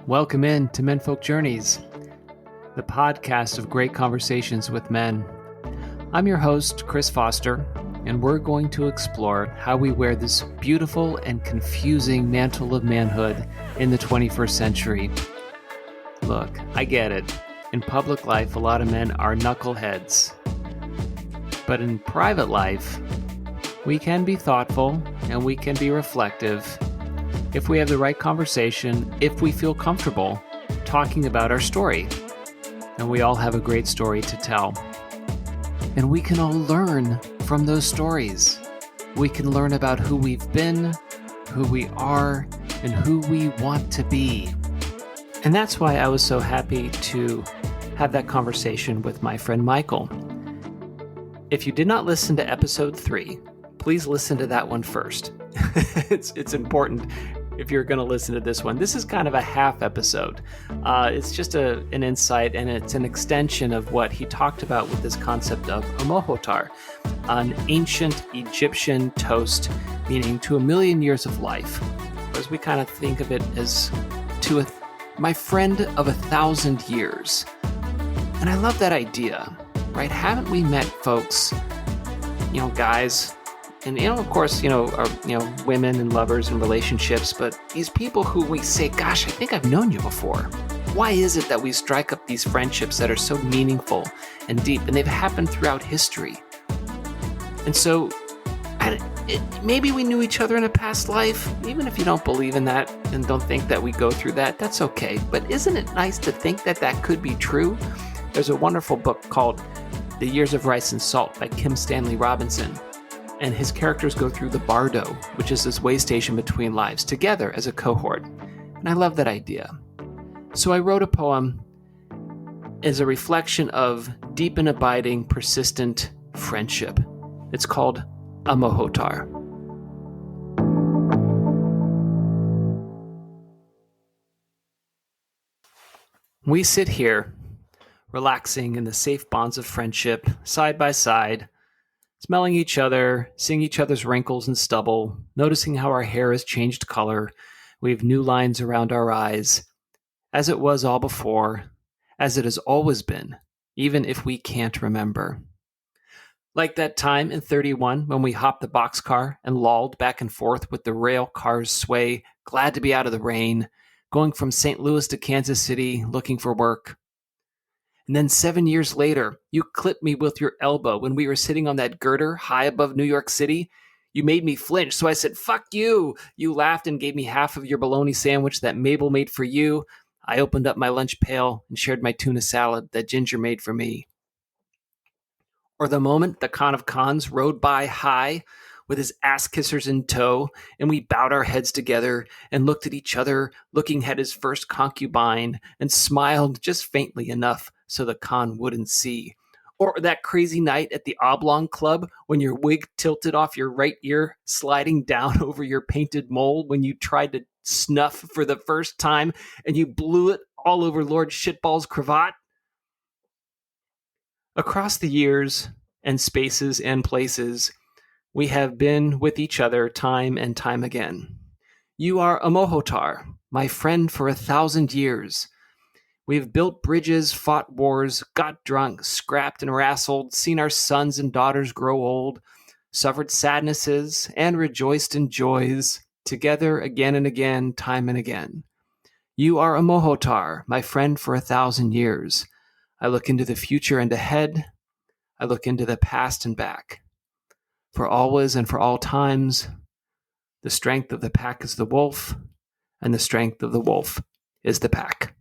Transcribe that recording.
Welcome in to Menfolk Journeys, the podcast of great conversations with men. I'm your host, Chris Foster, and we're going to explore how we wear this beautiful and confusing mantle of manhood in the 21st century. Look, I get it. In public life, a lot of men are knuckleheads. But in private life, we can be thoughtful and we can be reflective if we have the right conversation, if we feel comfortable talking about our story. And we all have a great story to tell. And we can all learn from those stories. We can learn about who we've been, who we are, and who we want to be. And that's why I was so happy to have that conversation with my friend Michael. If you did not listen to episode 3, please listen to that one first. It's important if you're going to listen to this one. This is kind of a half episode. It's just an insight, and it's an extension of what he talked about with this concept of Amohotar, an ancient Egyptian toast meaning to 1,000,000 years of life. As we kind of think of it as to my friend of 1,000 years. And I love that idea, right? Haven't we met folks, guys, and of course, women and lovers and relationships, but these people who we say, gosh, I think I've known you before. Why is it that we strike up these friendships that are so meaningful and deep, and they've happened throughout history? And so maybe we knew each other in a past life. Even if you don't believe in that and don't think that we go through that, that's okay. But isn't it nice to think that that could be true? There's a wonderful book called The Years of Rice and Salt by Kim Stanley Robinson. And his characters go through the Bardo, which is this way station between lives, together as a cohort. And I love that idea. So I wrote a poem as a reflection of deep and abiding, persistent friendship. It's called Amohotar. We sit here, relaxing in the safe bonds of friendship, side by side, smelling each other, seeing each other's wrinkles and stubble, noticing how our hair has changed color. We have new lines around our eyes, as it was all before, as it has always been, even if we can't remember. Like that time in 31 when we hopped the boxcar and lolled back and forth with the rail car's sway, glad to be out of the rain, going from St. Louis to Kansas City, looking for work. And then 7 years later, you clipped me with your elbow when we were sitting on that girder high above New York City. You made me flinch, so I said, "Fuck you." You laughed and gave me half of your bologna sandwich that Mabel made for you. I opened up my lunch pail and shared my tuna salad that Ginger made for me. Or the moment the Khan of Khans rode by high with his ass-kissers in tow, and we bowed our heads together and looked at each other, looking at his first concubine, and smiled just faintly enough so the Khan wouldn't see. Or that crazy night at the Oblong Club when your wig tilted off your right ear, sliding down over your painted mole when you tried to snuff for the first time and you blew it all over Lord Shitball's cravat. Across the years and spaces and places, we have been with each other time and time again. You are Amohotar, my friend for 1,000 years. We've built bridges, fought wars, got drunk, scrapped and wrestled, seen our sons and daughters grow old, suffered sadnesses and rejoiced in joys, together again and again, time and again. You are Amohotar, my friend for 1,000 years. I look into the future and ahead. I look into the past and back. For always and for all times, the strength of the pack is the wolf, and the strength of the wolf is the pack.